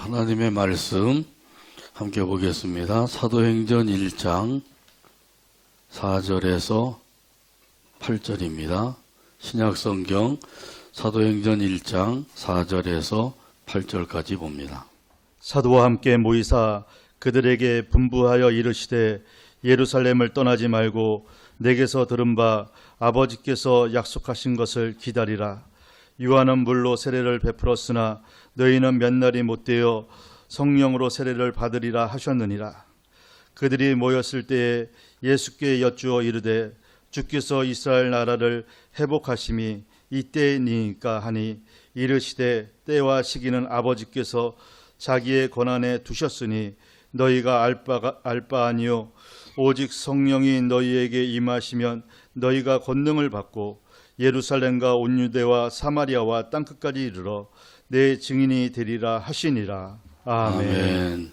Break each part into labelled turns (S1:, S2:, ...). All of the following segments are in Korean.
S1: 하나님의 말씀 함께 보겠습니다. 사도행전 1장 4절에서 8절입니다. 신약성경 사도행전 1장 4절에서 8절까지 봅니다.
S2: 사도와 함께 모이사 그들에게 분부하여 이르시되 예루살렘을 떠나지 말고 내게서 들은 바 아버지께서 약속하신 것을 기다리라. 요한은 물로 세례를 베풀었으나 너희는 몇 날이 못되어 성령으로 세례를 받으리라 하셨느니라. 그들이 모였을 때에 예수께 여쭈어 이르되 주께서 이스라엘 나라를 회복하심이 이때니까 하니 이르시되 때와 시기는 아버지께서 자기의 권한에 두셨으니 너희가 알 바 아니요 오직 성령이 너희에게 임하시면 너희가 권능을 받고 예루살렘과 온 유대와 사마리아와 땅끝까지 이르러 내 증인이 되리라 하시니라. 아멘.
S1: 아멘.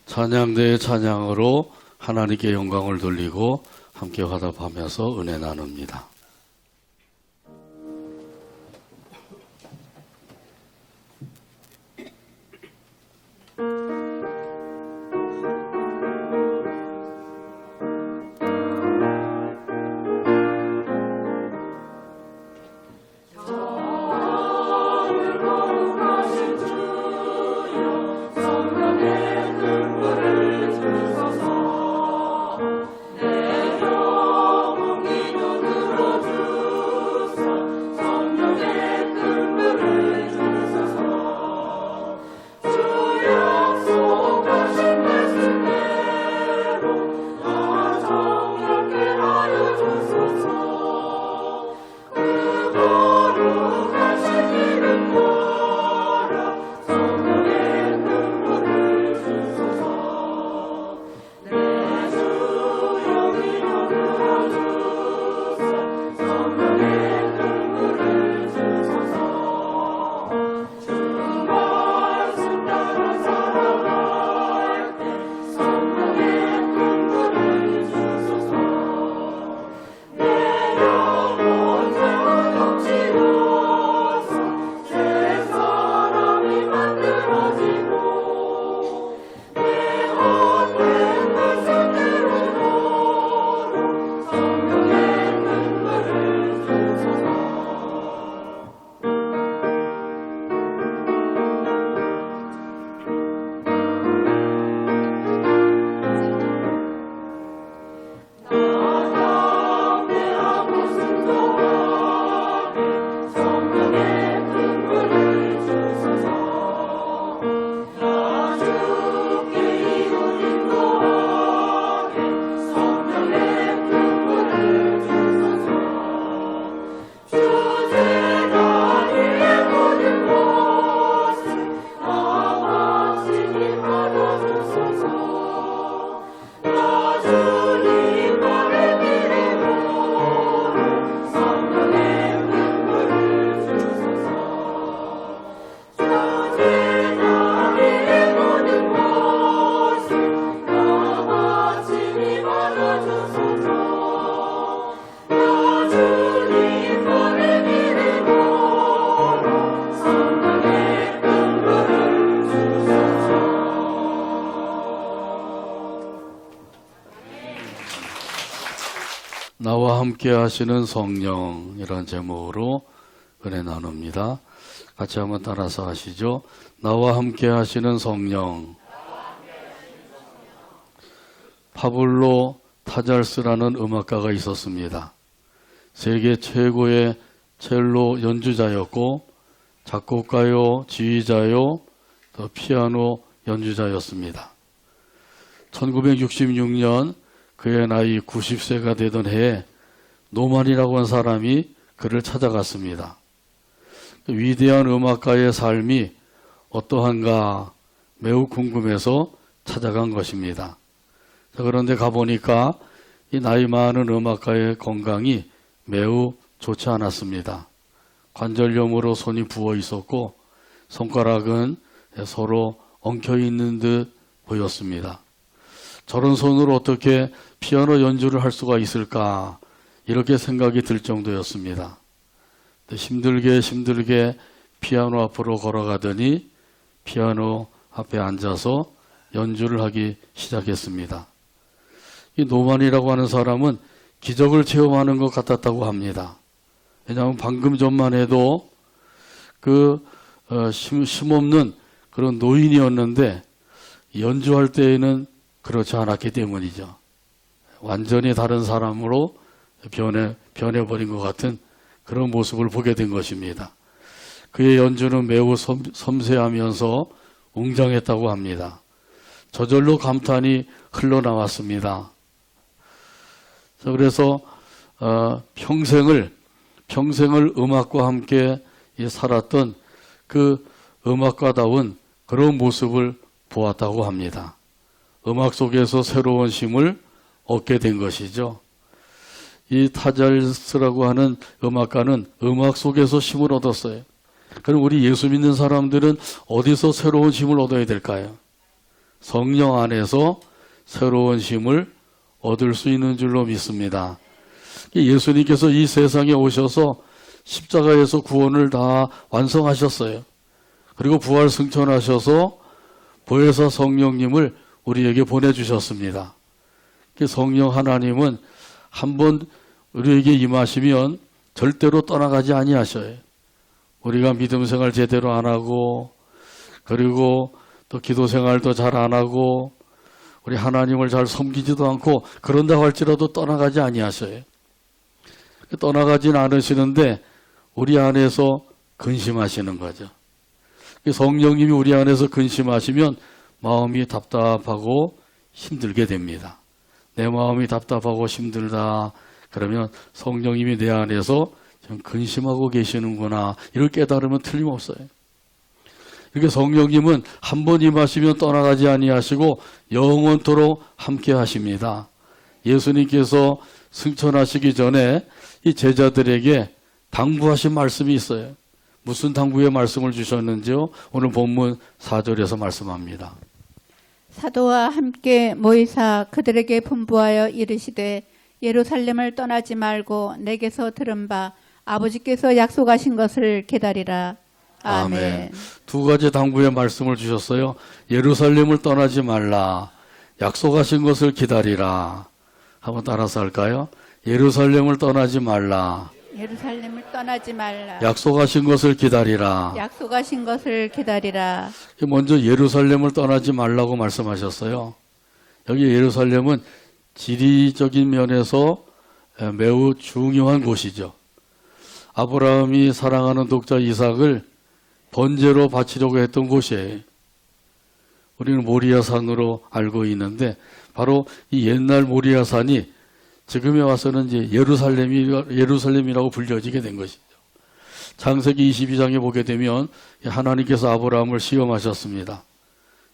S1: 찬양대의 찬양으로 하나님께 영광을 돌리고 함께 화답하면서 은혜 나눕니다. 나와 함께 하시는 성령, 이런 제목으로 은혜 나눕니다. 같이 한번 따라서 하시죠. 나와 함께 하시는 성령. 파블로 타잘스라는 음악가가 있었습니다. 세계 최고의 첼로 연주자였고 작곡가요, 지휘자요, 또 피아노 연주자였습니다. 1966년 그의 나이 90세가 되던 해에 노만이라고 한 사람이 그를 찾아갔습니다. 위대한 음악가의 삶이 어떠한가 매우 궁금해서 찾아간 것입니다. 그런데 가보니까 이 나이 많은 음악가의 건강이 매우 좋지 않았습니다. 관절염으로 손이 부어 있었고 손가락은 서로 엉켜 있는 듯 보였습니다. 저런 손으로 어떻게 피아노 연주를 할 수가 있을까, 이렇게 생각이 들 정도였습니다. 힘들게 피아노 앞으로 걸어가더니 피아노 앞에 앉아서 연주를 하기 시작했습니다. 이 노만이라고 하는 사람은 기적을 체험하는 것 같았다고 합니다. 왜냐하면 방금 전만 해도 힘없는 그런 노인이었는데 연주할 때에는 그렇지 않았기 때문이죠. 완전히 다른 사람으로 변해버린 것 같은 그런 모습을 보게 된 것입니다. 그의 연주는 매우 섬세하면서 웅장했다고 합니다. 저절로 감탄이 흘러나왔습니다. 그래서 평생을 음악과 함께 살았던 그 음악가다운 그런 모습을 보았다고 합니다. 음악 속에서 새로운 힘을 얻게 된 것이죠. 이 타잘스라고 하는 음악가는 음악 속에서 힘을 얻었어요. 그럼 우리 예수 믿는 사람들은 어디서 새로운 힘을 얻어야 될까요? 성령 안에서 새로운 힘을 얻을 수 있는 줄로 믿습니다. 예수님께서 이 세상에 오셔서 십자가에서 구원을 다 완성하셨어요. 그리고 부활 승천하셔서 보혜사 성령님을 우리에게 보내주셨습니다. 성령 하나님은 한번 우리에게 임하시면 절대로 떠나가지 아니하셔요. 우리가 믿음 생활 제대로 안 하고, 그리고 또 기도 생활도 잘 안 하고, 우리 하나님을 잘 섬기지도 않고 그런다고 할지라도 떠나가지 아니하셔요. 떠나가진 않으시는데 우리 안에서 근심하시는 거죠. 성령님이 우리 안에서 근심하시면 마음이 답답하고 힘들게 됩니다. 내 마음이 답답하고 힘들다 그러면 성령님이 내 안에서 좀 근심하고 계시는구나, 이걸 깨달으면 틀림없어요. 이렇게 성령님은 한 번 임하시면 떠나가지 아니하시고 영원토록 함께 하십니다. 예수님께서 승천하시기 전에 이 제자들에게 당부하신 말씀이 있어요. 무슨 당부의 말씀을 주셨는지요? 오늘 본문 4절에서 말씀합니다.
S3: 사도와 함께 모이사 그들에게 분부하여 이르시되 예루살렘을 떠나지 말고 내게서 들은 바 아버지께서 약속하신 것을 기다리라. 아멘.
S1: 두 가지 당부의 말씀을 주셨어요. 예루살렘을 떠나지 말라. 약속하신 것을 기다리라. 한번 따라서 할까요? 예루살렘을 떠나지 말라.
S3: 예루살렘을 떠나지 말라.
S1: 약속하신 것을 기다리라.
S3: 약속하신 것을 기다리라.
S1: 먼저 예루살렘을 떠나지 말라고 말씀하셨어요. 여기 예루살렘은 지리적인 면에서 매우 중요한 곳이죠. 아브라함이 사랑하는 독자 이삭을 번제로 바치려고 했던 곳이에요. 우리는 모리아산으로 알고 있는데 바로 이 옛날 모리아산이 지금에 와서는 이제 예루살렘이라고 불려지게 된 것이죠. 창세기 22장에 보게 되면 하나님께서 아브라함을 시험하셨습니다.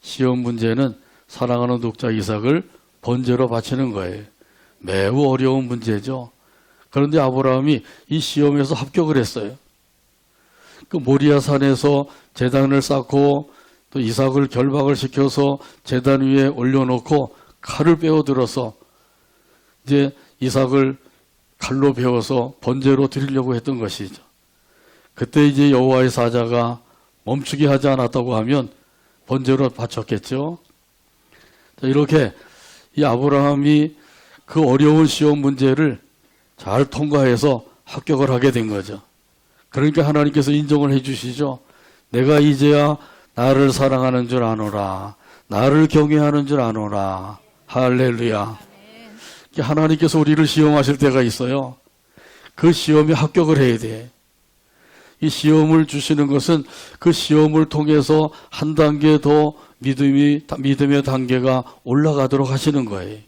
S1: 시험 문제는 사랑하는 독자 이삭을 번제로 바치는 거예요. 매우 어려운 문제죠. 그런데 아브라함이 이 시험에서 합격을 했어요. 그 모리아산에서 제단을 쌓고 또 이삭을 결박을 시켜서 제단 위에 올려놓고 칼을 빼어들어서 이제 이삭을 칼로 베어서 번제로 드리려고 했던 것이죠. 그때 이제 여호와의 사자가 멈추게 하지 않았다고 하면 번제로 바쳤겠죠. 이렇게 이 아브라함이 그 어려운 시험 문제를 잘 통과해서 합격을 하게 된 거죠. 그러니까 하나님께서 인정을 해 주시죠. 내가 이제야 나를 사랑하는 줄 아노라. 나를 경외하는 줄 아노라. 할렐루야. 하나님께서 우리를 시험하실 때가 있어요. 그 시험에 합격을 해야 돼. 이 시험을 주시는 것은 그 시험을 통해서 한 단계 더 믿음의 단계가 올라가도록 하시는 거예요.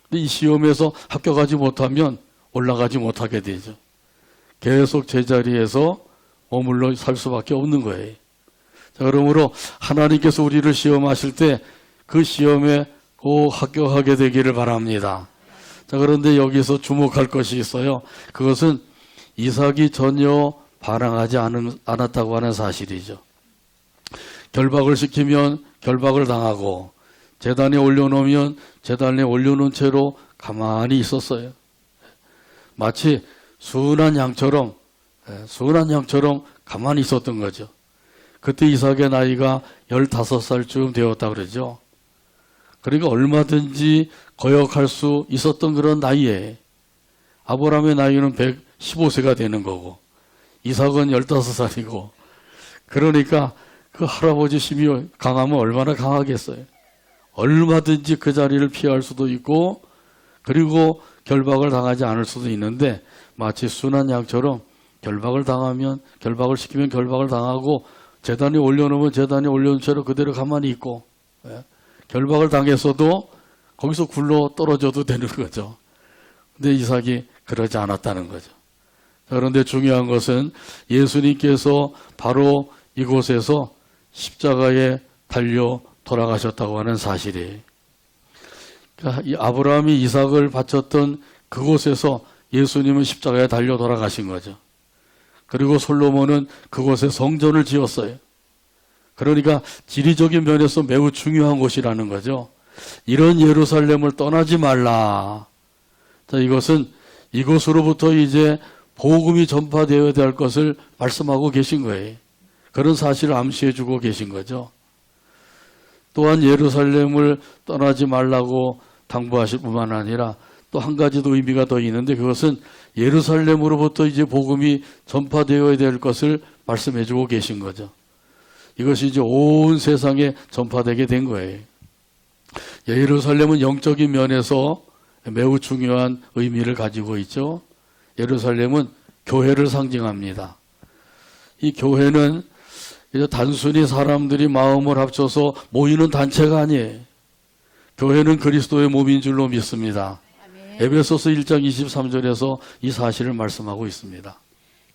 S1: 근데 이 시험에서 합격하지 못하면 올라가지 못하게 되죠. 계속 제자리에서 머물러 살 수밖에 없는 거예요. 자, 그러므로 하나님께서 우리를 시험하실 때 그 시험에 꼭 합격하게 되기를 바랍니다. 자, 그런데 여기서 주목할 것이 있어요. 그것은 이삭이 전혀 반항하지 않았다고 하는 사실이죠. 결박을 시키면 결박을 당하고 제단에 올려놓으면 제단에 올려놓은 채로 가만히 있었어요. 마치 순한 양처럼 가만히 있었던 거죠. 그때 이삭의 나이가 15살쯤 되었다 그러죠. 그러니까 얼마든지 거역할 수 있었던 그런 나이에 아브라함의 나이는 115세가 되는 거고 이삭은 15살이고 그러니까 그 할아버지 힘이 강하면 얼마나 강하겠어요. 얼마든지 그 자리를 피할 수도 있고 그리고 결박을 당하지 않을 수도 있는데 마치 순한 양처럼 결박을 시키면 결박을 당하고 재단에 올려놓으면 재단에 올려놓은 채로 그대로 가만히 있고 결박을 당했어도 거기서 굴러 떨어져도 되는 거죠. 근데 이삭이 그러지 않았다는 거죠. 그런데 중요한 것은 예수님께서 바로 이곳에서 십자가에 달려 돌아가셨다고 하는 사실이에요. 그러니까 이 아브라함이 이삭을 바쳤던 그곳에서 예수님은 십자가에 달려 돌아가신 거죠. 그리고 솔로몬은 그곳에 성전을 지었어요. 그러니까 지리적인 면에서 매우 중요한 곳이라는 거죠. 이런 예루살렘을 떠나지 말라. 자, 이것은 이곳으로부터 이제 복음이 전파되어야 될 것을 말씀하고 계신 거예요. 그런 사실을 암시해 주고 계신 거죠. 또한 예루살렘을 떠나지 말라고 당부하실 뿐만 아니라 또 한 가지도 의미가 더 있는데 그것은 예루살렘으로부터 이제 복음이 전파되어야 될 것을 말씀해 주고 계신 거죠. 이것이 이제 온 세상에 전파되게 된 거예요. 예루살렘은 영적인 면에서 매우 중요한 의미를 가지고 있죠. 예루살렘은 교회를 상징합니다. 이 교회는 이제 단순히 사람들이 마음을 합쳐서 모이는 단체가 아니에요. 교회는 그리스도의 몸인 줄로 믿습니다. 에베소서 1장 23절에서 이 사실을 말씀하고 있습니다.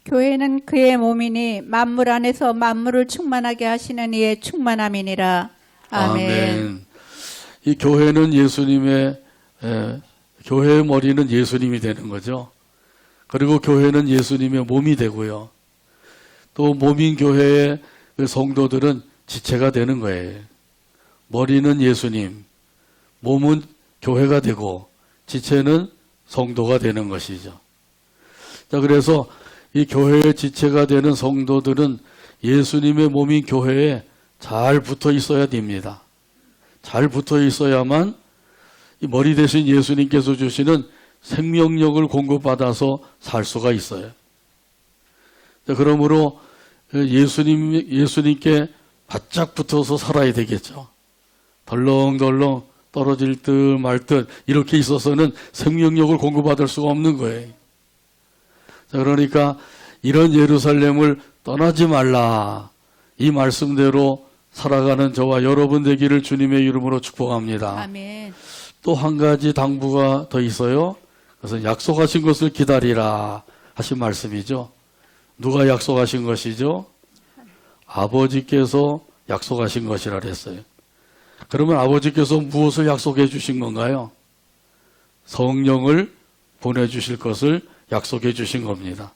S3: 교회는 그의 몸이니 만물 안에서 만물을 충만하게 하시는 이의 충만함이니라. 아멘.
S1: 이 교회는 교회의 머리는 예수님이 되는 거죠. 그리고 교회는 예수님의 몸이 되고요. 또 몸인 교회의 성도들은 지체가 되는 거예요. 머리는 예수님, 몸은 교회가 되고 지체는 성도가 되는 것이죠. 자, 그래서 이 교회의 지체가 되는 성도들은 예수님의 몸인 교회에 잘 붙어 있어야 됩니다. 잘 붙어 있어야만 이 머리 대신 예수님께서 주시는 생명력을 공급받아서 살 수가 있어요. 자, 그러므로 예수님께 바짝 붙어서 살아야 되겠죠. 덜렁덜렁 떨어질 듯 말 듯 이렇게 있어서는 생명력을 공급받을 수가 없는 거예요. 자, 그러니까 이런 예루살렘을 떠나지 말라. 이 말씀대로 살아가는 저와 여러분 되기를 주님의 이름으로 축복합니다.
S3: 아멘.
S1: 또 한 가지 당부가 더 있어요. 그래서 약속하신 것을 기다리라 하신 말씀이죠. 누가 약속하신 것이죠? 아버지께서 약속하신 것이라 그랬어요. 그러면 아버지께서 무엇을 약속해 주신 건가요? 성령을 보내주실 것을 약속해 주신 겁니다.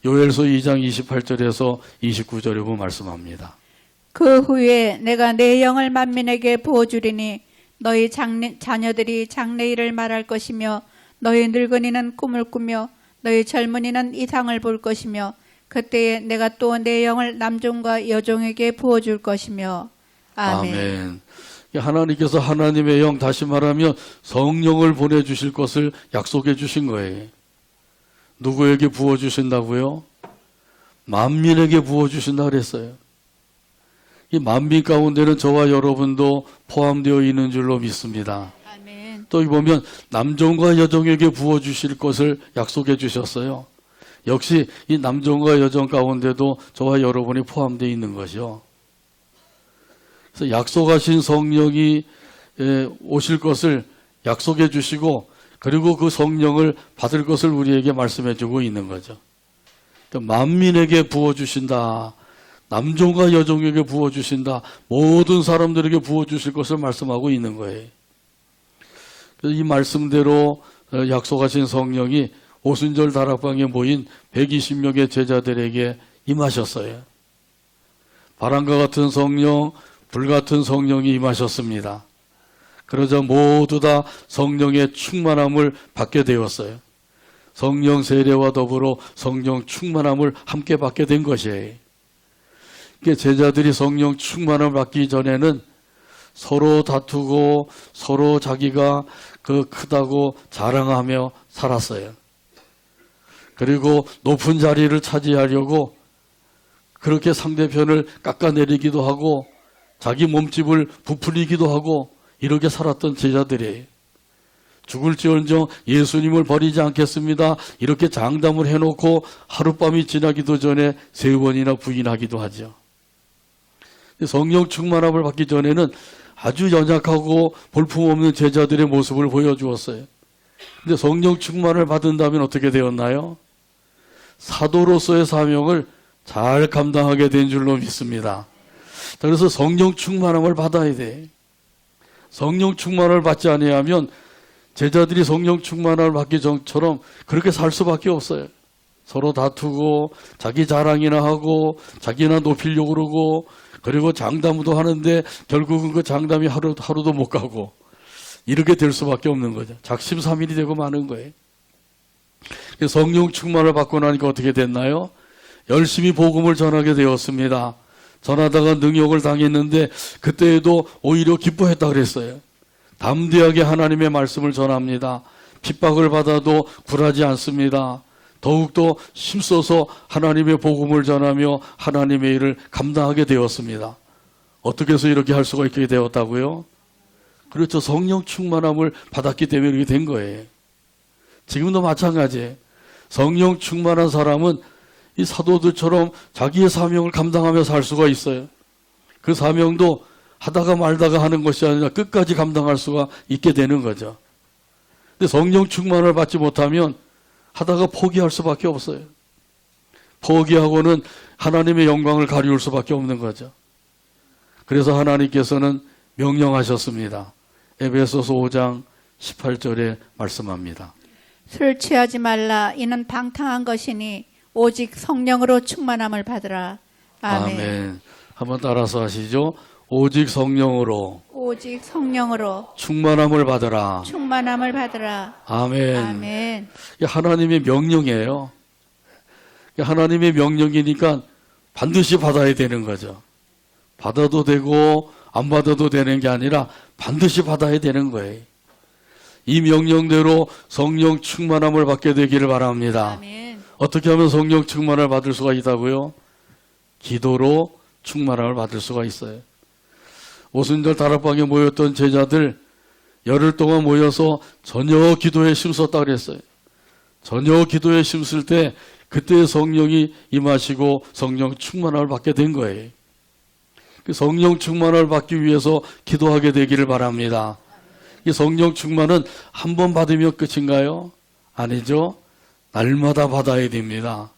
S1: 요엘서 2장 28절에서 29절에 보면 말씀합니다.
S3: 그 후에 내가 내 영을 만민에게 부어주리니 너희 자녀들이 장래일을 말할 것이며 너희 늙은이는 꿈을 꾸며 너희 젊은이는 이상을 볼 것이며 그때에 내가 또 내 영을 남종과 여종에게 부어줄 것이며 아멘.
S1: 아멘. 하나님께서 하나님의 영, 다시 말하면 성령을 보내주실 것을 약속해 주신 거예요. 누구에게 부어주신다고요? 만민에게 부어주신다 그랬어요. 이 만민 가운데는 저와 여러분도 포함되어 있는 줄로 믿습니다.
S3: 아멘.
S1: 또 보면 남종과 여종에게 부어주실 것을 약속해 주셨어요. 역시 이 남종과 여종 가운데도 저와 여러분이 포함되어 있는 것이요. 그래서 약속하신 성령이 오실 것을 약속해 주시고 그리고 그 성령을 받을 것을 우리에게 말씀해 주고 있는 거죠. 만민에게 부어주신다. 남종과 여종에게 부어주신다. 모든 사람들에게 부어주실 것을 말씀하고 있는 거예요. 그래서 이 말씀대로 약속하신 성령이 오순절 다락방에 모인 120명의 제자들에게 임하셨어요. 바람과 같은 성령, 불같은 성령이 임하셨습니다. 그러자 모두 다 성령의 충만함을 받게 되었어요. 성령 세례와 더불어 성령 충만함을 함께 받게 된 것이에요. 그러니까 제자들이 성령 충만을 받기 전에는 서로 다투고 서로 자기가 그 크다고 자랑하며 살았어요. 그리고 높은 자리를 차지하려고 그렇게 상대편을 깎아내리기도 하고 자기 몸집을 부풀리기도 하고 이렇게 살았던 제자들이에요. 죽을지언정 예수님을 버리지 않겠습니다. 이렇게 장담을 해놓고 하룻밤이 지나기도 전에 3번이나 부인하기도 하죠. 성령 충만함을 받기 전에는 아주 연약하고 볼품없는 제자들의 모습을 보여주었어요. 근데 성령 충만을 받은 다음에 어떻게 되었나요? 사도로서의 사명을 잘 감당하게 된 줄로 믿습니다. 그래서 성령 충만함을 받아야 돼. 성령 충만을 받지 아니하면 제자들이 성령 충만함을 받기 전처럼 그렇게 살 수밖에 없어요. 서로 다투고 자기 자랑이나 하고 자기나 높이려고 그러고 그리고 장담도 하는데 결국은 그 장담이 하루도 못 가고 이렇게 될 수밖에 없는 거죠. 작심삼일이 되고 마는 거예요. 성령 충만을 받고 나니까 어떻게 됐나요? 열심히 복음을 전하게 되었습니다. 전하다가 능욕을 당했는데 그때에도 오히려 기뻐했다 그랬어요. 담대하게 하나님의 말씀을 전합니다. 핍박을 받아도 굴하지 않습니다. 더욱더 힘써서 하나님의 복음을 전하며 하나님의 일을 감당하게 되었습니다. 어떻게 해서 이렇게 할 수가 있게 되었다고요? 그렇죠. 성령 충만함을 받았기 때문에 이렇게 된 거예요. 지금도 마찬가지예요. 성령 충만한 사람은 이 사도들처럼 자기의 사명을 감당하며 살 수가 있어요. 그 사명도 하다가 말다가 하는 것이 아니라 끝까지 감당할 수가 있게 되는 거죠. 근데 성령 충만을 받지 못하면 하다가 포기할 수밖에 없어요. 포기하고는 하나님의 영광을 가리울 수밖에 없는 거죠. 그래서 하나님께서는 명령하셨습니다. 에베소서 5장 18절에 말씀합니다.
S3: 술 취하지 말라. 이는 방탕한 것이니 오직 성령으로 충만함을 받으라. 아멘.
S1: 아멘. 한번 따라서 하시죠. 오직 성령으로
S3: 오직 성령으로
S1: 충만함을 받으라.
S3: 충만함을 받으라.
S1: 아멘.
S3: 아멘.
S1: 이게 하나님의 명령이에요. 이게 하나님의 명령이니까 반드시 받아야 되는 거죠. 받아도 되고 안 받아도 되는 게 아니라 반드시 받아야 되는 거예요. 이 명령대로 성령 충만함을 받게 되기를 바랍니다.
S3: 아멘.
S1: 어떻게 하면 성령 충만을 받을 수가 있다고요? 기도로 충만함을 받을 수가 있어요. 오순절 다락방에 모였던 제자들 열흘 동안 모여서 전혀 기도에 힘썼다 그랬어요. 전혀 기도에 힘쓸 때 그때 성령이 임하시고 성령 충만함을 받게 된 거예요. 그 성령 충만을 받기 위해서 기도하게 되기를 바랍니다. 이 성령 충만은 한 번 받으면 끝인가요? 아니죠. 날마다 받아야 됩니다.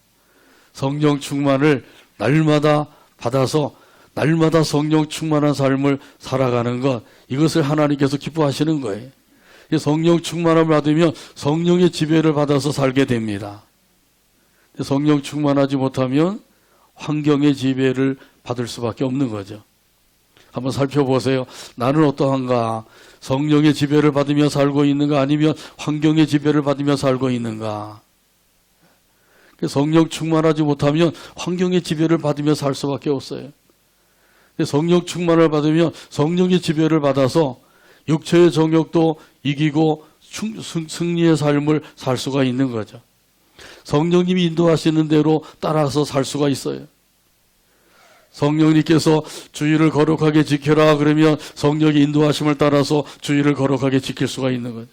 S1: 성령 충만을 날마다 받아서 날마다 성령 충만한 삶을 살아가는 것, 이것을 하나님께서 기뻐하시는 거예요. 성령 충만함을 받으면 성령의 지배를 받아서 살게 됩니다. 성령 충만하지 못하면 환경의 지배를 받을 수밖에 없는 거죠. 한번 살펴보세요. 나는 어떠한가? 성령의 지배를 받으며 살고 있는가? 아니면 환경의 지배를 받으며 살고 있는가? 성령 충만하지 못하면 환경의 지배를 받으며 살 수밖에 없어요. 성령 충만을 받으면 성령의 지배를 받아서 육체의 정욕도 이기고 승리의 삶을 살 수가 있는 거죠. 성령님이 인도하시는 대로 따라서 살 수가 있어요. 성령님께서 주의를 거룩하게 지켜라 그러면 성령의 인도하심을 따라서 주의를 거룩하게 지킬 수가 있는 거죠.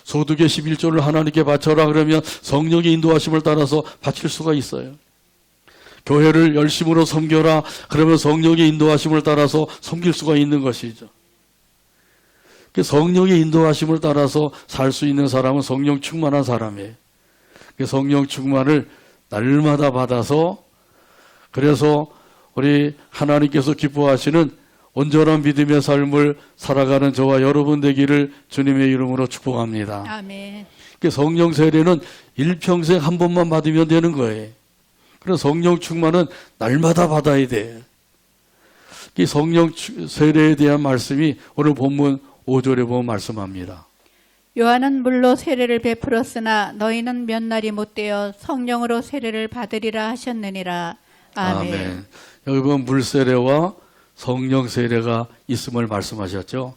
S1: 소득의 11조를 하나님께 바쳐라 그러면 성령의 인도하심을 따라서 바칠 수가 있어요. 교회를 열심으로 섬겨라 그러면 성령의 인도하심을 따라서 섬길 수가 있는 것이죠. 성령의 인도하심을 따라서 살 수 있는 사람은 성령 충만한 사람이에요. 성령 충만을 날마다 받아서 그래서 우리 하나님께서 기뻐하시는 온전한 믿음의 삶을 살아가는 저와 여러분 되기를 주님의 이름으로 축복합니다.
S3: 아멘.
S1: 성령 세례는 일평생 한 번만 받으면 되는 거예요. 그래서 성령 충만은 날마다 받아야 돼요. 이 성령 세례에 대한 말씀이 오늘 본문 5절에 보면 말씀합니다.
S3: 요한은 물로 세례를 베풀었으나 너희는 몇 날이 못되어 성령으로 세례를 받으리라 하셨느니라. 아멘.
S1: 여기 보면 물 세례와 성령 세례가 있음을 말씀하셨죠.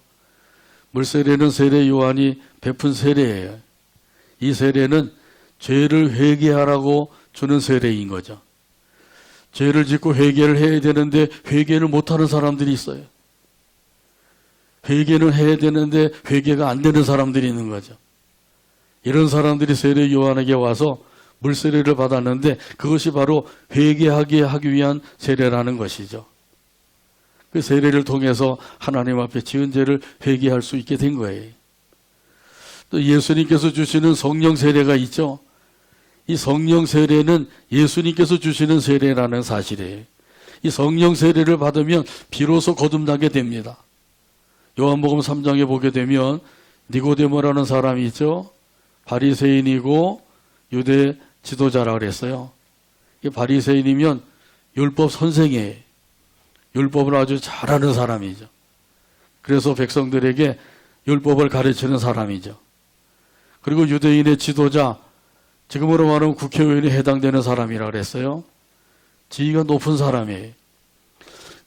S1: 물 세례는 세례 요한이 베푼 세례예요. 이 세례는 죄를 회개하라고 주는 세례인 거죠. 죄를 짓고 회개를 해야 되는데 회개를 못하는 사람들이 있어요. 회개는 해야 되는데 회개가 안 되는 사람들이 있는 거죠. 이런 사람들이 세례 요한에게 와서 물 세례를 받았는데 그것이 바로 회개하게 하기 위한 세례라는 것이죠. 그 세례를 통해서 하나님 앞에 지은 죄를 회개할 수 있게 된 거예요. 또 예수님께서 주시는 성령 세례가 있죠. 이 성령 세례는 예수님께서 주시는 세례라는 사실이에요. 이 성령 세례를 받으면 비로소 거듭나게 됩니다. 요한복음 3장에 보게 되면 니고데모라는 사람이 있죠. 바리새인이고 유대 지도자라 그랬어요. 이 바리새인이면 율법 선생이에요. 율법을 아주 잘하는 사람이죠. 그래서 백성들에게 율법을 가르치는 사람이죠. 그리고 유대인의 지도자, 지금으로 말하면 국회의원에 해당되는 사람이라 그랬어요. 지위가 높은 사람이에요.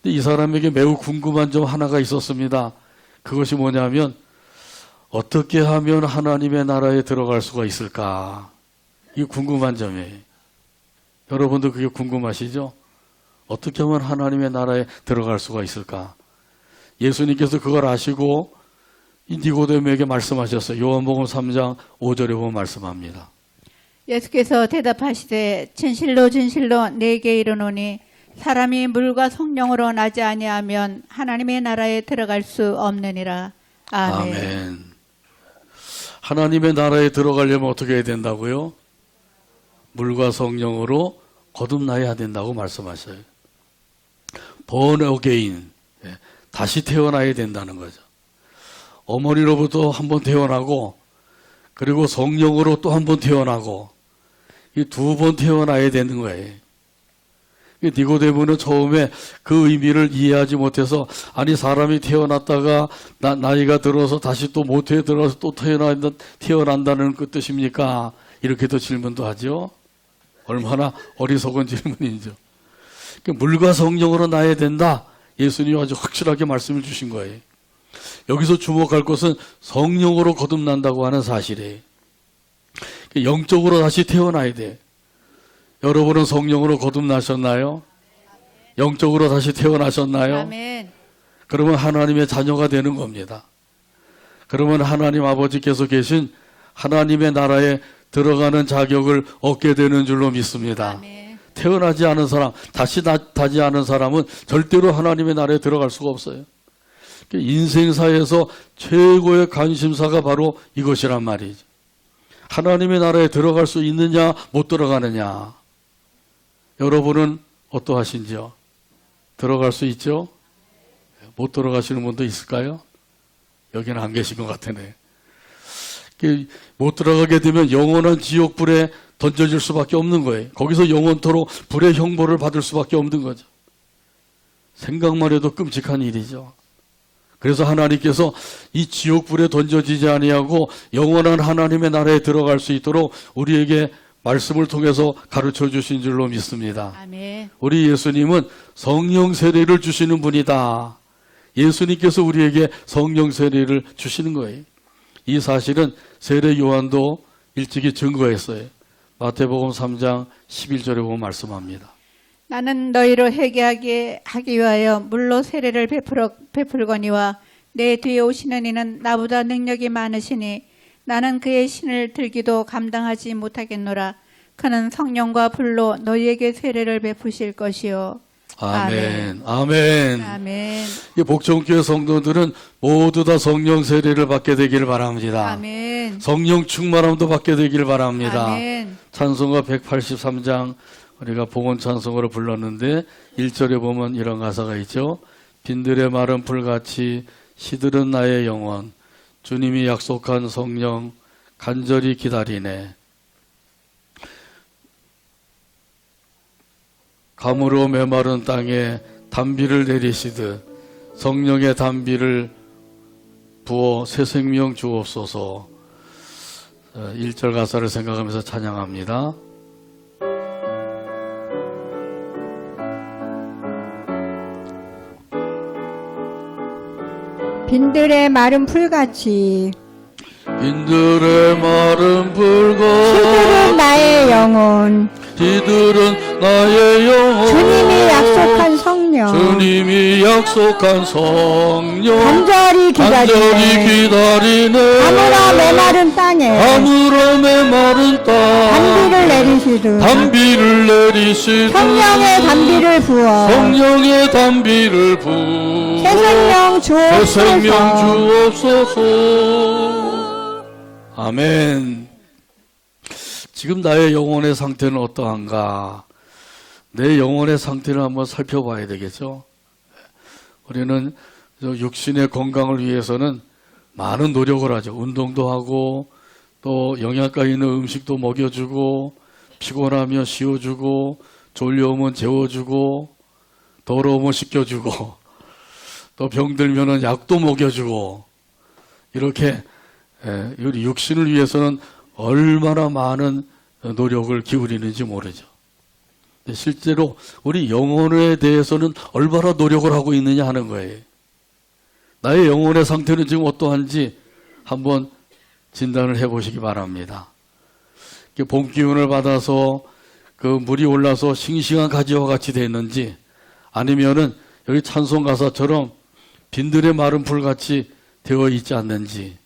S1: 근데 이 사람에게 매우 궁금한 점 하나가 있었습니다. 그것이 뭐냐면 어떻게 하면 하나님의 나라에 들어갈 수가 있을까? 이게 궁금한 점이에요. 여러분도 그게 궁금하시죠? 어떻게 하면 하나님의 나라에 들어갈 수가 있을까? 예수님께서 그걸 아시고 이 니고데모에게 말씀하셨어요. 요한복음 3장 5절에 보면 말씀합니다.
S3: 예수께서 대답하시되 진실로 진실로 내게 이르노니 사람이 물과 성령으로 나지 아니하면 하나님의 나라에 들어갈 수 없느니라. 아멘.
S1: 아멘. 하나님의 나라에 들어가려면 어떻게 해야 된다고요? 물과 성령으로 거듭나야 된다고 말씀하셔요. born again, 다시 태어나야 된다는 거죠. 어머니로부터 한 번 태어나고 그리고 성령으로 또 한 번 태어나고 이 두 번 태어나야 되는 거예요. 니고데모는 처음에 그 의미를 이해하지 못해서 아니 사람이 태어났다가 나이가 들어서 다시 또 모태에 들어서 또 태어난다는 그 뜻입니까? 이렇게도 질문도 하죠. 얼마나 어리석은 질문이죠. 물과 성령으로 나야 된다. 예수님이 아주 확실하게 말씀을 주신 거예요. 여기서 주목할 것은 성령으로 거듭난다고 하는 사실이에요. 영적으로 다시 태어나야 돼. 여러분은 성령으로 거듭나셨나요? 영적으로 다시 태어나셨나요?
S3: 아멘.
S1: 그러면 하나님의 자녀가 되는 겁니다. 그러면 하나님 아버지께서 계신 하나님의 나라에 들어가는 자격을 얻게 되는 줄로 믿습니다.
S3: 아멘.
S1: 태어나지 않은 사람, 다시 나지 않은 사람은 절대로 하나님의 나라에 들어갈 수가 없어요. 인생사에서 최고의 관심사가 바로 이것이란 말이죠. 하나님의 나라에 들어갈 수 있느냐, 못 들어가느냐. 여러분은 어떠하신지요? 들어갈 수 있죠? 못 들어가시는 분도 있을까요? 여기는 안 계신 것 같으네. 못 들어가게 되면 영원한 지옥불에 던져질 수밖에 없는 거예요. 거기서 영원토록 불의 형벌을 받을 수밖에 없는 거죠. 생각만 해도 끔찍한 일이죠. 그래서 하나님께서 이 지옥불에 던져지지 아니하고 영원한 하나님의 나라에 들어갈 수 있도록 우리에게 말씀을 통해서 가르쳐 주신 줄로 믿습니다.
S3: 아멘.
S1: 우리 예수님은 성령 세례를 주시는 분이다. 예수님께서 우리에게 성령 세례를 주시는 거예요. 이 사실은 세례 요한도 일찍이 증거했어요. 마태복음 3장 11절에 보면 말씀합니다.
S3: 나는 너희로 회개하게 하기 위하여 물로 세례를 베풀거니와 내 뒤에 오시는 이는 나보다 능력이 많으시니 나는 그의 신을 들기도 감당하지 못하겠노라. 그는 성령과 불로 너희에게 세례를 베푸실 것이요.
S1: 아멘. 아멘.
S3: 아멘.
S1: 이 복종교회 성도들은 모두 다 성령 세례를 받게 되길 바랍니다.
S3: 아멘.
S1: 성령 충만함도 받게 되길 바랍니다.
S3: 아멘.
S1: 찬송가 183장 우리가 봉헌 찬송으로 불렀는데 1절에 보면 이런 가사가 있죠. 빈들의 마른 풀같이 시들은 나의 영혼 주님이 약속한 성령 간절히 기다리네. 감으로 메마른 땅에 단비를 내리시듯 성령의 단비를 부어 새 생명 주옵소서. 1절 가사를 생각하면서 찬양합니다.
S4: 빈들의 마른 풀같이
S1: 빈들의 마른 불과
S4: 시들은 나의 영혼
S1: 이들은 나의 영혼
S4: 주님이 약속한 성령
S1: 주님이 약속한 성령
S4: 간절히
S1: 간절히 기다리네
S4: 아무라 메마른 땅에
S1: 아무라 메마른 땅
S4: 단비를 내리시듯
S1: 단비를 내리시듯
S4: 성령의 단비를 부어
S1: 성령의 단비를 부어
S4: 새 생명
S1: 새 생명
S4: 주옵소서.
S1: 주옵소서. 아멘. 지금 나의 영혼의 상태는 어떠한가? 내 영혼의 상태를 한번 살펴봐야 되겠죠. 우리는 육신의 건강을 위해서는 많은 노력을 하죠. 운동도 하고 또 영양가 있는 음식도 먹여주고 피곤하면 쉬어주고 졸려오면 재워주고 더러우면 씻겨주고 또 병들면은 약도 먹여주고 이렇게 우리 육신을 위해서는 얼마나 많은 노력을 기울이는지 모르죠. 실제로 우리 영혼에 대해서는 얼마나 노력을 하고 있느냐 하는 거예요. 나의 영혼의 상태는 지금 어떠한지 한번 진단을 해보시기 바랍니다. 봄 기운을 받아서 그 물이 올라서 싱싱한 가지와 같이 됐는지 아니면은 여기 찬송 가사처럼 빈들의 마른 풀같이 되어 있지 않는지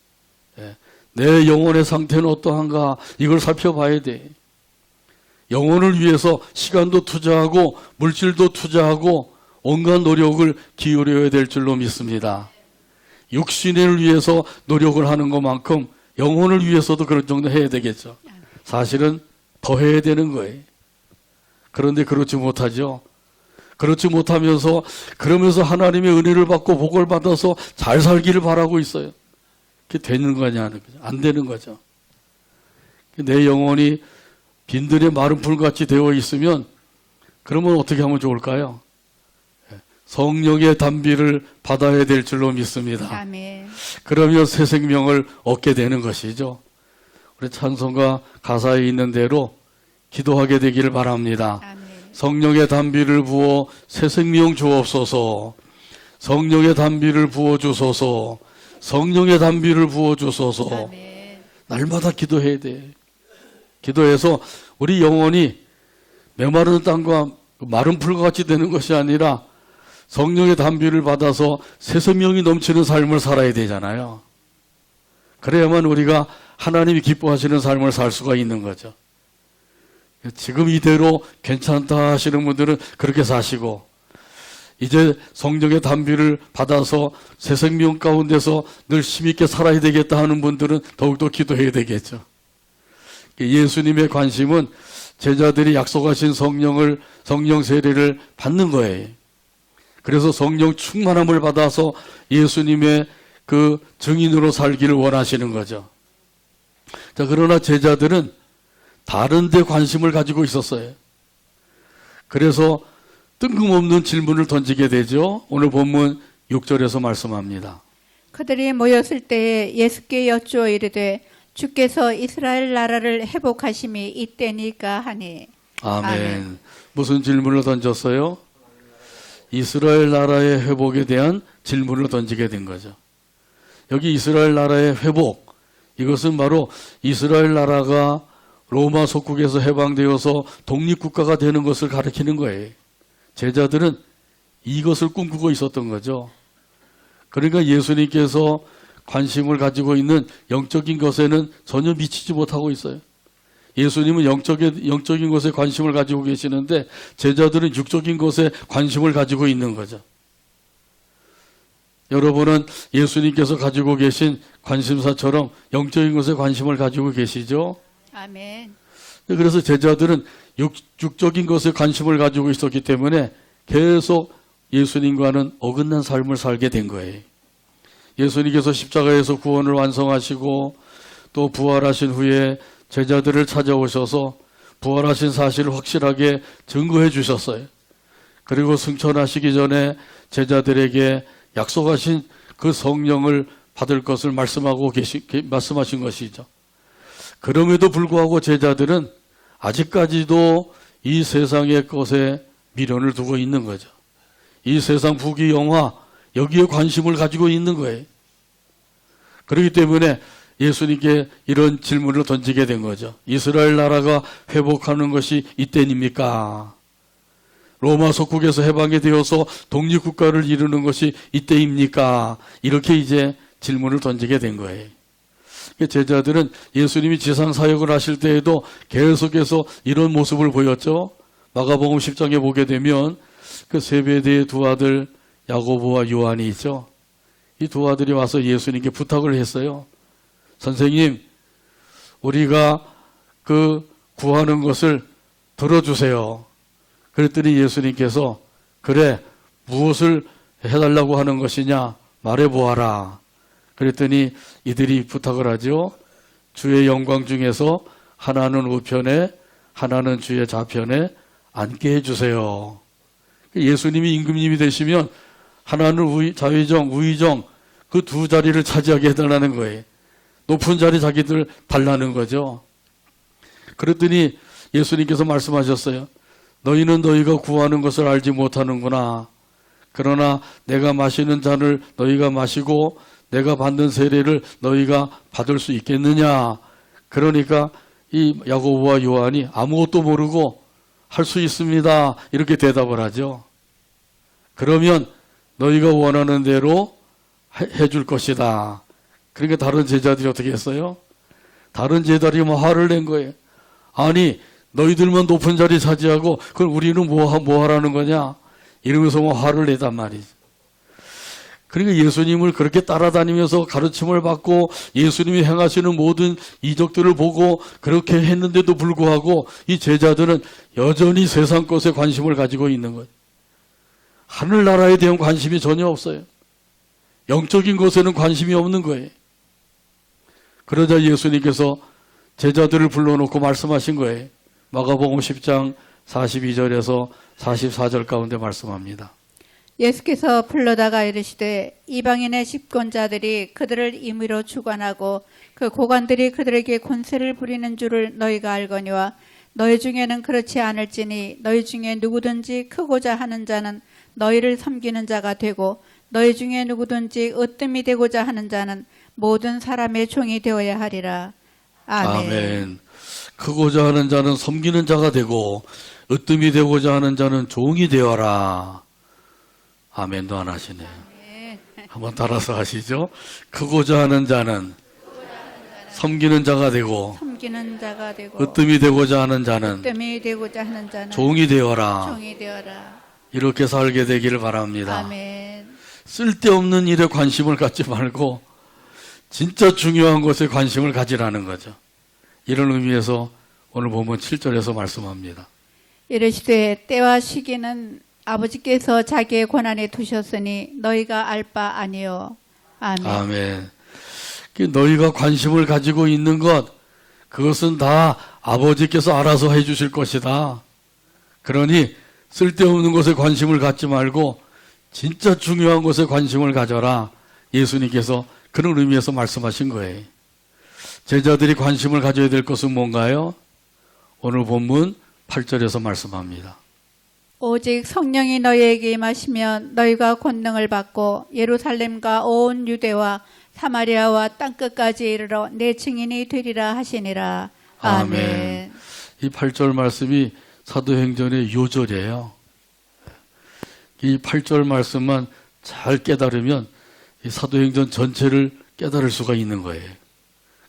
S1: 내 영혼의 상태는 어떠한가 이걸 살펴봐야 돼. 영혼을 위해서 시간도 투자하고 물질도 투자하고 온갖 노력을 기울여야 될 줄로 믿습니다. 육신을 위해서 노력을 하는 것만큼 영혼을 위해서도 그런 정도 해야 되겠죠. 사실은 더 해야 되는 거예요. 그런데 그렇지 못하죠. 그렇지 못하면서 그러면서 하나님의 은혜를 받고 복을 받아서 잘 살기를 바라고 있어요. 그게 되는 거냐 하는 거죠. 안 되는 거죠. 내 영혼이 빈들의 마른 풀같이 되어 있으면 그러면 어떻게 하면 좋을까요? 성령의 단비를 받아야 될 줄로 믿습니다.
S3: 아멘.
S1: 그러면 새 생명을 얻게 되는 것이죠. 우리 찬송가 가사에 있는 대로 기도하게 되기를 바랍니다.
S3: 아멘.
S1: 성령의 단비를 부어 새 생명 주옵소서. 성령의 단비를 부어 주소서. 성령의 단비를 부어 주소서.
S3: 아멘.
S1: 날마다 기도해야 돼. 기도해서 우리 영혼이 메마른 땅과 마른 풀과 같이 되는 것이 아니라 성령의 단비를 받아서 새 생명이 넘치는 삶을 살아야 되잖아요. 그래야만 우리가 하나님이 기뻐하시는 삶을 살 수가 있는 거죠. 지금 이대로 괜찮다 하시는 분들은 그렇게 사시고 이제 성령의 단비를 받아서 새 생명 가운데서 늘 힘있게 살아야 되겠다 하는 분들은 더욱더 기도해야 되겠죠. 예수님의 관심은 제자들이 약속하신 성령 세례를 받는 거예요. 그래서 성령 충만함을 받아서 예수님의 그 증인으로 살기를 원하시는 거죠. 자, 그러나 제자들은 다른 데 관심을 가지고 있었어요. 그래서 뜬금없는 질문을 던지게 되죠. 오늘 본문 6절에서 말씀합니다.
S3: 그들이 모였을 때에 예수께 여쭈어 이르되 주께서 이스라엘 나라를 회복하심이 이때니까 하니.
S1: 아멘.
S3: 아멘.
S1: 무슨 질문을 던졌어요? 이스라엘 나라의 회복에 대한 질문을 던지게 된 거죠. 여기 이스라엘 나라의 회복, 이것은 바로 이스라엘 나라가 로마 속국에서 해방되어서 독립국가가 되는 것을 가리키는 거예요. 제자들은 이것을 꿈꾸고 있었던 거죠. 그러니까 예수님께서 관심을 가지고 있는 영적인 것에는 전혀 미치지 못하고 있어요. 예수님은 영적인 것에 관심을 가지고 계시는데 제자들은 육적인 것에 관심을 가지고 있는 거죠. 여러분은 예수님께서 가지고 계신 관심사처럼 영적인 것에 관심을 가지고 계시죠?
S3: 아멘.
S1: 그래서 제자들은 육적인 것에 관심을 가지고 있었기 때문에 계속 예수님과는 어긋난 삶을 살게 된 거예요. 예수님께서 십자가에서 구원을 완성하시고 또 부활하신 후에 제자들을 찾아오셔서 부활하신 사실을 확실하게 증거해 주셨어요. 그리고 승천하시기 전에 제자들에게 약속하신 그 성령을 받을 것을 말씀하신 것이죠. 그럼에도 불구하고 제자들은 아직까지도 이 세상의 것에 미련을 두고 있는 거죠. 이 세상 부귀 영화 여기에 관심을 가지고 있는 거예요. 그렇기 때문에 예수님께 이런 질문을 던지게 된 거죠. 이스라엘 나라가 회복하는 것이 이때입니까? 로마 속국에서 해방이 되어서 독립국가를 이루는 것이 이때입니까? 이렇게 이제 질문을 던지게 된 거예요. 제자들은 예수님이 지상 사역을 하실 때에도 계속해서 이런 모습을 보였죠. 마가복음 10장에 보게 되면 그 세베대의 두 아들 야고보와 요한이 있죠. 이 두 아들이 와서 예수님께 부탁을 했어요. 선생님, 우리가 그 구하는 것을 들어주세요. 그랬더니 예수님께서 그래, 무엇을 해달라고 하는 것이냐 말해보아라. 그랬더니 이들이 부탁을 하죠. 주의 영광 중에서 하나는 우편에 하나는 주의 좌편에 앉게 해주세요. 예수님이 임금님이 되시면 하나는 좌의정, 우의정 그 두 자리를 차지하게 해달라는 거예요. 높은 자리 자기들 달라는 거죠. 그랬더니 예수님께서 말씀하셨어요. 너희는 너희가 구하는 것을 알지 못하는구나. 그러나 내가 마시는 잔을 너희가 마시고 내가 받는 세례를 너희가 받을 수 있겠느냐. 그러니까 이 야고보와 요한이 아무것도 모르고 할 수 있습니다. 이렇게 대답을 하죠. 그러면 너희가 원하는 대로 해줄 것이다. 그러니까 다른 제자들이 어떻게 했어요? 다른 제자들이 화를 낸 거예요. 아니, 너희들만 높은 자리 차지하고 그럼 우리는 뭐 하라는 거냐? 이러면서 화를 내단 말이죠. 그러니까 예수님을 그렇게 따라다니면서 가르침을 받고 예수님이 행하시는 모든 이적들을 보고 그렇게 했는데도 불구하고 이 제자들은 여전히 세상 것에 관심을 가지고 있는 거예요. 하늘나라에 대한 관심이 전혀 없어요. 영적인 것에는 관심이 없는 거예요. 그러자 예수님께서 제자들을 불러놓고 말씀하신 거예요. 마가복음 10장 42절에서 44절 가운데 말씀합니다.
S3: 예수께서 불러다가 이르시되 이방인의 집권자들이 그들을 임의로 주관하고 그 고관들이 그들에게 권세를 부리는 줄을 너희가 알거니와 너희 중에는 그렇지 않을지니 너희 중에 누구든지 크고자 하는 자는 너희를 섬기는 자가 되고 너희 중에 누구든지 으뜸이 되고자 하는 자는 모든 사람의 종이 되어야 하리라. 아멘.
S1: 아멘. 크고자 하는 자는 섬기는 자가 되고 으뜸이 되고자 하는 자는 종이 되어라. 아멘도 안 하시네요. 한번 따라서 하시죠. 크고자 하는 자는 섬기는 자가 되고
S3: 섬기는 자가 되고
S1: 으뜸이 되고자 하는 자는
S3: 으뜸이 되고자 하는 자는
S1: 종이 되어라.
S3: 종이 되어라.
S1: 이렇게 살게 되기를 바랍니다.
S3: 아멘.
S1: 쓸데없는 일에 관심을 갖지 말고 진짜 중요한 것에 관심을 가지라는 거죠. 이런 의미에서 오늘 보면 7절에서 말씀합니다.
S3: 이르시되 때와 시기는 아버지께서 자기의 권한에 두셨으니 너희가 알 바 아니요. 아멘.
S1: 아멘. 너희가 관심을 가지고 있는 것, 그것은 다 아버지께서 알아서 해주실 것이다. 그러니 쓸데없는 것에 관심을 갖지 말고 진짜 중요한 것에 관심을 가져라. 예수님께서 그런 의미에서 말씀하신 거예요. 제자들이 관심을 가져야 될 것은 뭔가요? 오늘 본문 8절에서 말씀합니다.
S3: 오직 성령이 너희에게 임하시면 너희가 권능을 받고 예루살렘과 온 유대와 사마리아와 땅끝까지 이르러 내 증인이 되리라 하시니라. 아멘.
S1: 이 8절 말씀이 사도행전의 요절이에요. 이 8절 말씀만 잘 깨달으면 이 사도행전 전체를 깨달을 수가 있는 거예요.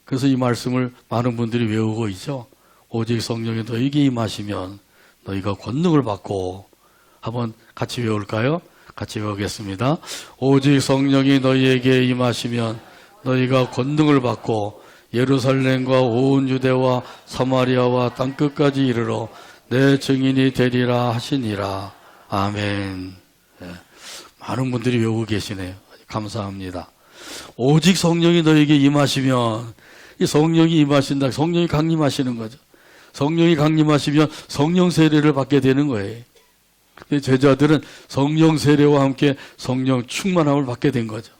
S1: 그래서 이 말씀을 많은 분들이 외우고 있죠. 오직 성령이 너희에게 임하시면 너희가 권능을 받고, 한번 같이 외울까요? 같이 외우겠습니다. 오직 성령이 너희에게 임하시면 너희가 권능을 받고 예루살렘과 온 유대와 사마리아와 땅끝까지 이르러 내 증인이 되리라 하시니라. 아멘. 네. 많은 분들이 외우고 계시네요. 감사합니다. 오직 성령이 너희에게 임하시면, 이 성령이 임하신다. 성령이 강림하시는 거죠. 성령이 강림하시면 성령 세례를 받게 되는 거예요. 제자들은 성령 세례와 함께 성령 충만함을 받게 된 거죠.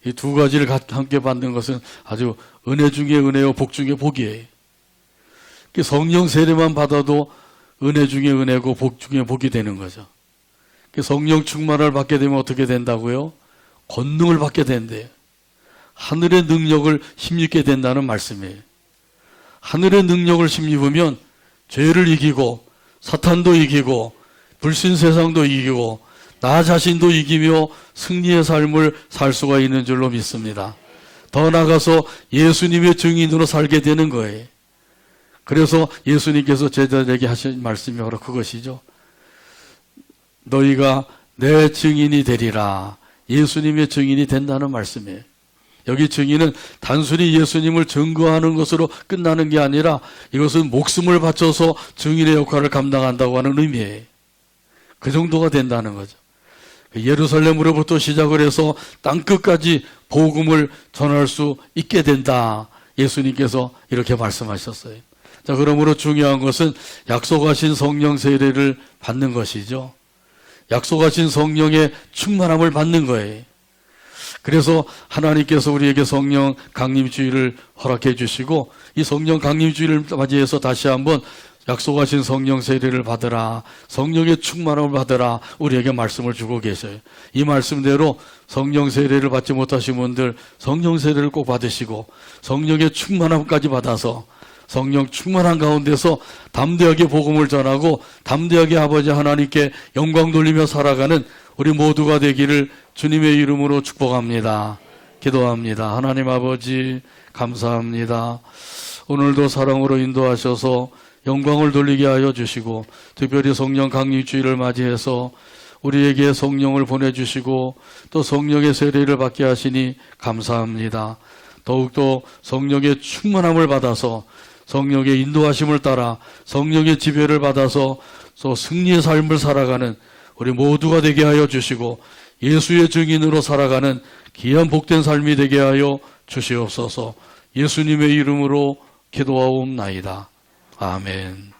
S1: 이 두 가지를 함께 받는 것은 아주 은혜 중에 은혜요 복 중에 복이에요. 성령 세례만 받아도 은혜 중에 은혜고 복 중에 복이 되는 거죠. 성령 충만을 받게 되면 어떻게 된다고요? 권능을 받게 된대요. 하늘의 능력을 힘입게 된다는 말씀이에요. 하늘의 능력을 힘입으면 죄를 이기고 사탄도 이기고 불신 세상도 이기고 나 자신도 이기며 승리의 삶을 살 수가 있는 줄로 믿습니다. 더 나아가서 예수님의 증인으로 살게 되는 거예요. 그래서 예수님께서 제자들에게 하신 말씀이 바로 그것이죠. 너희가 내 증인이 되리라. 예수님의 증인이 된다는 말씀이에요. 여기 증인은 단순히 예수님을 증거하는 것으로 끝나는 게 아니라 이것은 목숨을 바쳐서 증인의 역할을 감당한다고 하는 의미예요. 그 정도가 된다는 거죠. 예루살렘으로부터 시작을 해서 땅끝까지 복음을 전할 수 있게 된다. 예수님께서 이렇게 말씀하셨어요. 자, 그러므로 중요한 것은 약속하신 성령 세례를 받는 것이죠. 약속하신 성령의 충만함을 받는 거예요. 그래서 하나님께서 우리에게 성령 강림주의를 허락해 주시고 이 성령 강림주의를 맞이해서 다시 한번 약속하신 성령 세례를 받으라, 성령의 충만함을 받으라 우리에게 말씀을 주고 계셔요. 이 말씀대로 성령 세례를 받지 못하신 분들 성령 세례를 꼭 받으시고 성령의 충만함까지 받아서 성령 충만한 가운데서 담대하게 복음을 전하고 담대하게 아버지 하나님께 영광 돌리며 살아가는 우리 모두가 되기를 주님의 이름으로 축복합니다. 기도합니다. 하나님 아버지 감사합니다. 오늘도 사랑으로 인도하셔서 영광을 돌리게 하여 주시고 특별히 성령 강림주의를 맞이해서 우리에게 성령을 보내주시고 또 성령의 세례를 받게 하시니 감사합니다. 더욱더 성령의 충만함을 받아서 성령의 인도하심을 따라 성령의 지배를 받아서 또 승리의 삶을 살아가는 우리 모두가 되게 하여 주시고 예수의 증인으로 살아가는 귀한 복된 삶이 되게 하여 주시옵소서. 예수님의 이름으로 기도하옵나이다. 아멘.